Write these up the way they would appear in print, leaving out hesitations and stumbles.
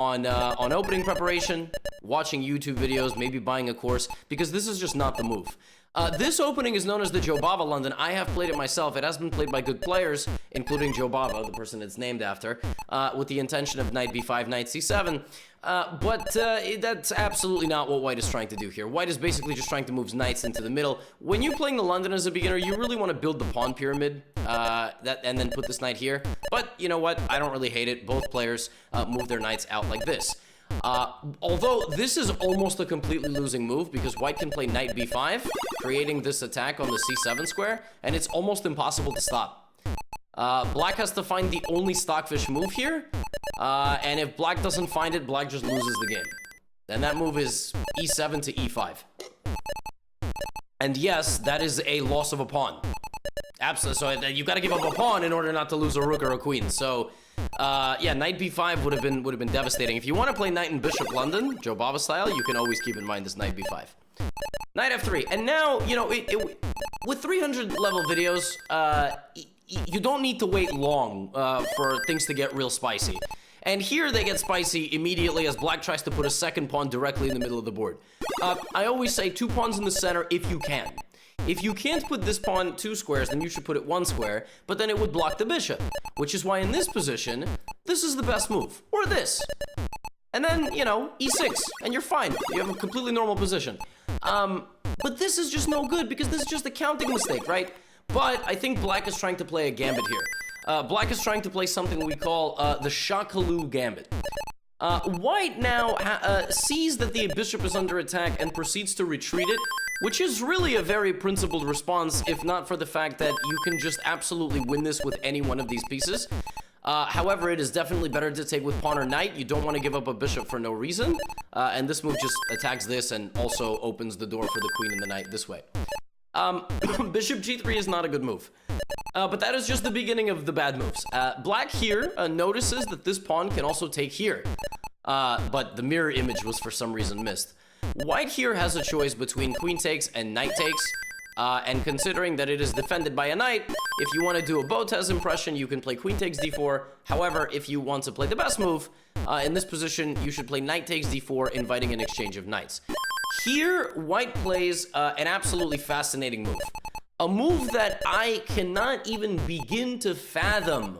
on opening preparation, watching YouTube videos, maybe buying a course, because this is just not the move. This opening is known as the Jobava London. I have played it myself. It has been played by good players, including Jobava, the person it's named after, with the intention of knight b5, knight c7. But that's absolutely not what white is trying to do here. White is basically just trying to move knights into the middle. When you're playing the London as a beginner, you really want to build the pawn pyramid and then put this knight here. But you know what? I don't really hate it. Both players move their knights out like this. Although this is almost a completely losing move because white can play knight b5, creating this attack on the c7 square, and it's almost impossible to stop. Black has to find the only stockfish move here, and if black doesn't find it, black just loses the game. And that move is e7 to e5. And yes, that is a loss of a pawn. Absolutely. So you got to give up a pawn in order not to lose a rook or a queen. So yeah, knight b5 would have been devastating. If you want to play knight and bishop London, Jobava style, you can always keep in mind this knight b5. Knight f3. And now, you know, with 300 level videos, you don't need to wait long for things to get real spicy. And here they get spicy immediately as black tries to put a second pawn directly in the middle of the board. I always say 2 pawns in the center if you can. If you can't put this pawn 2 squares, then you should put it 1 square, but then it would block the bishop, which is why in this position, this is the best move. Or this. And then, you know, e6, and you're fine. You have a completely normal position. But this is just no good because this is just a counting mistake, right? But I think black is trying to play a gambit here. Black is trying to play something we call the Shakalu gambit. White now sees that the bishop is under attack and proceeds to retreat it, which is really a very principled response, if not for the fact that you can just absolutely win this with any one of these pieces. However, it is definitely better to take with pawn or knight. You don't want to give up a bishop for no reason. And this move just attacks this and also opens the door for the queen and the knight this way. Bishop g3 is not a good move. But that is just the beginning of the bad moves. Black here notices that this pawn can also take here. But the mirror image was for some reason missed. White here has a choice between queen takes and knight takes. And considering that it is defended by a knight, if you want to do a Botez impression, you can play queen takes d4. However, if you want to play the best move, in this position, you should play knight takes d4, inviting an exchange of knights. Here, white plays an absolutely fascinating move. A move that I cannot even begin to fathom.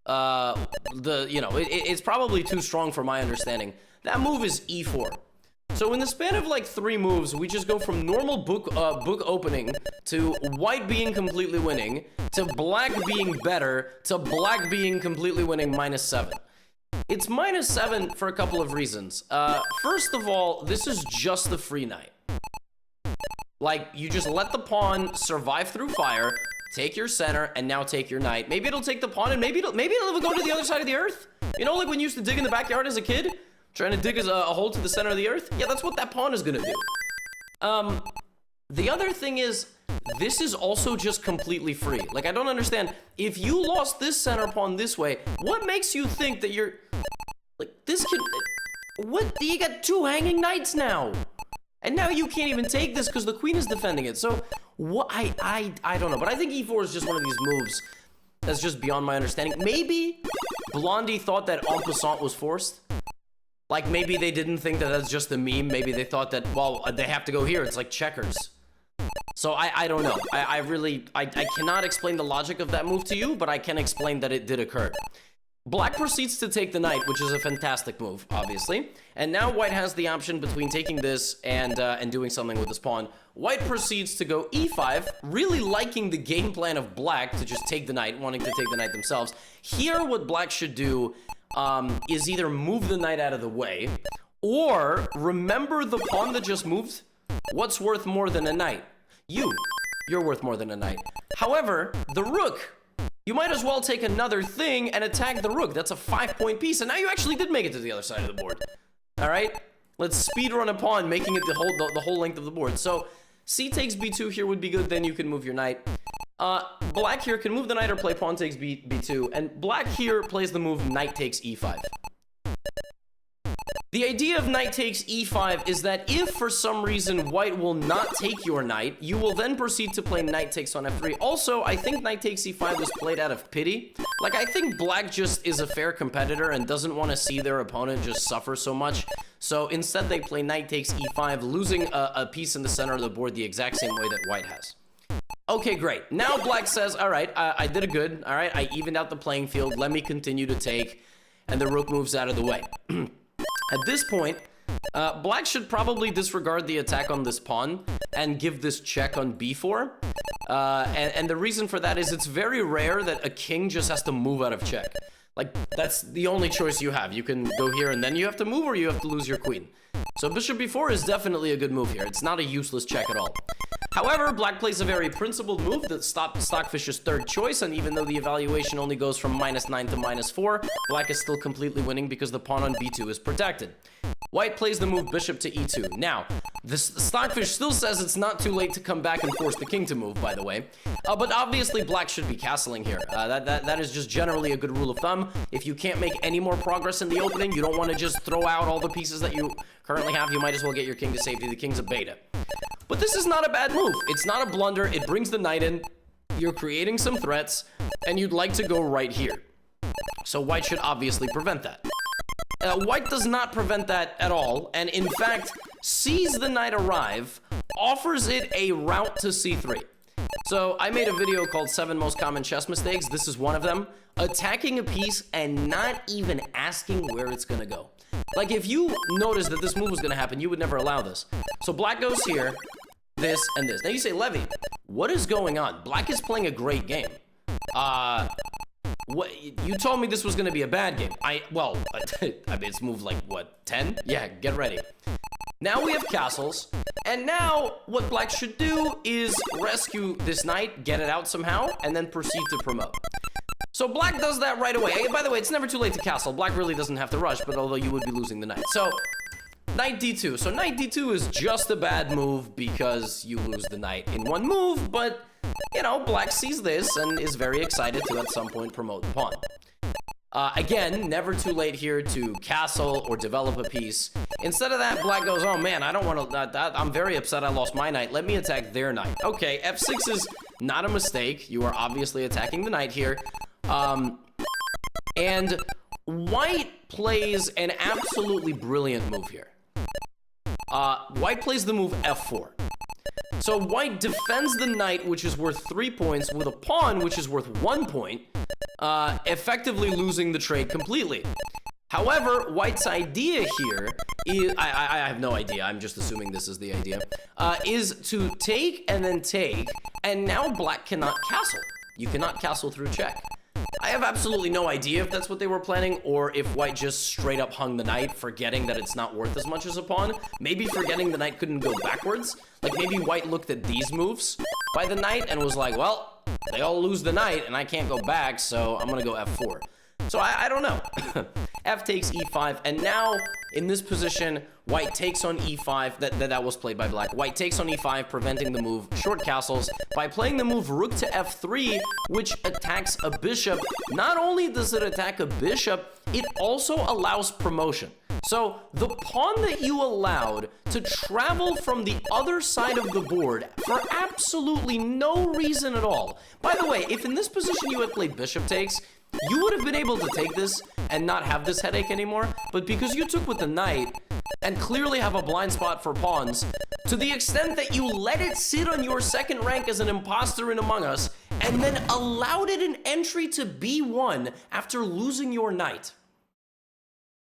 It's probably too strong for my understanding. That move is e4. So in the span of like 3 moves, we just go from normal book opening to white being completely winning, to black being better, to black being completely winning -7. It's -7 for a couple of reasons. First of all, this is just the free knight. Like, you just let the pawn survive through fire, take your center, and now take your knight. Maybe it'll take the pawn, and maybe it'll go to the other side of the earth. You know, like when you used to dig in the backyard as a kid? Trying to dig a hole to the center of the earth? Yeah, that's what that pawn is gonna do. The other thing is, this is also just completely free. Like, I don't understand. If you lost this center pawn this way, what makes you think that you're... Like, this can... What? You got 2 hanging knights now! And now you can't even take this because the queen is defending it. So, what? I don't know. But I think e4 is just one of these moves that's just beyond my understanding. Maybe Blondie thought that en passant was forced. Like, maybe they didn't think that that's just a meme. Maybe they thought that, well, they have to go here. It's like checkers. So, I don't know. I cannot explain the logic of that move to you, but I can explain that it did occur. Black proceeds to take the knight, which is a fantastic move, obviously. And now white has the option between taking this and doing something with this pawn. White proceeds to go e5, really liking the game plan of black to just take the knight, wanting to take the knight themselves. Here, what black should do is either move the knight out of the way, or remember the pawn that just moved? What's worth more than a knight? You're worth more than a knight. However, the rook, you might as well take another thing and attack the rook. That's a 5-point piece, and now you actually did make it to the other side of the board. All right? Let's speedrun a pawn, making it the whole length of the board. So, c takes b2 here would be good, then you can move your knight. Black here can move the knight or play pawn takes b2, and black here plays the move knight takes e5. The idea of knight takes e5 is that if for some reason white will not take your knight, you will then proceed to play knight takes on f3. Also, I think knight takes e5 was played out of pity. Like, I think black just is a fair competitor and doesn't want to see their opponent just suffer so much. So instead they play knight takes e5, losing a piece in the center of the board the exact same way that white has. Okay, great. Now black says, all right, I did a good. All right, I evened out the playing field. Let me continue to take. And the rook moves out of the way. At this point, black should probably disregard the attack on this pawn and give this check on b4. And the reason for that is it's very rare that a king just has to move out of check. Like, that's the only choice you have. You can go here and then you have to move, or you have to lose your queen. So bishop b4 is definitely a good move here. It's not a useless check at all. However, black plays a very principled move that's Stockfish's third choice, and even though the evaluation only goes from -9 to -4, black is still completely winning because the pawn on b2 is protected. White plays the move bishop to e2. Now, the Stockfish still says it's not too late to come back and force the king to move, by the way. But obviously, black should be castling here. That is just generally a good rule of thumb. If you can't make any more progress in the opening, you don't want to just throw out all the pieces that you currently have. You might as well get your king to safety. The king's a beta. But this is not a bad move. It's not a blunder. It brings the knight in. You're creating some threats, and you'd like to go right here. So white should obviously prevent that. White does not prevent that at all, and in fact, sees the knight arrive, offers it a route to c3. So I made a video called 7 Most Common Chess Mistakes. This is one of them. Attacking a piece and not even asking where it's gonna go. Like, if you noticed that this move was gonna happen, you would never allow this. So black goes here, this, and this. Now you say, Levy, what is going on? Black is playing a great game. What, you told me this was gonna be a bad game. Well, I mean, it's moved like, what, 10? Yeah, get ready. Now we have castles, and now what black should do is rescue this knight, get it out somehow, and then proceed to promote. So black does that right away. By the way, it's never too late to castle. Black really doesn't have to rush, but although you would be losing the knight. So, knight d2. So knight d2 is just a bad move because you lose the knight in one move, but, you know, black sees this and is very excited to at some point promote the pawn. Again, never too late here to castle or develop a piece. Instead of that, black goes, oh man, I don't want to, I'm very upset I lost my knight. Let me attack their knight. Okay, f6 is not a mistake. You are obviously attacking the knight here. And white plays an absolutely brilliant move here. White plays the move f4. So white defends the knight, which is worth 3 points, with a pawn, which is worth 1 point, effectively losing the trade completely. However, white's idea here is, I have no idea, I'm just assuming this is the idea, is to take and then take, and now black cannot castle. You cannot castle through check. I have absolutely no idea if that's what they were planning, or if white just straight up hung the knight, forgetting that it's not worth as much as a pawn. Maybe forgetting the knight couldn't go backwards. Like, maybe white looked at these moves by the knight and was like, well, they all lose the knight and I can't go back, so I'm gonna go f4. So I don't know. F takes e5, and now in this position, white takes on e5. That was played by black. White takes on e5, preventing the move short castles by playing the move rook to f3, which attacks a bishop. Not only does it attack a bishop, it also allows promotion. So the pawn that you allowed to travel from the other side of the board for absolutely no reason at all. By the way, if in this position you had played bishop takes, you would have been able to take this and not have this headache anymore, but because you took with the knight and clearly have a blind spot for pawns, to the extent that you let it sit on your second rank as an imposter in Among Us, and then allowed it an entry to b1 after losing your knight.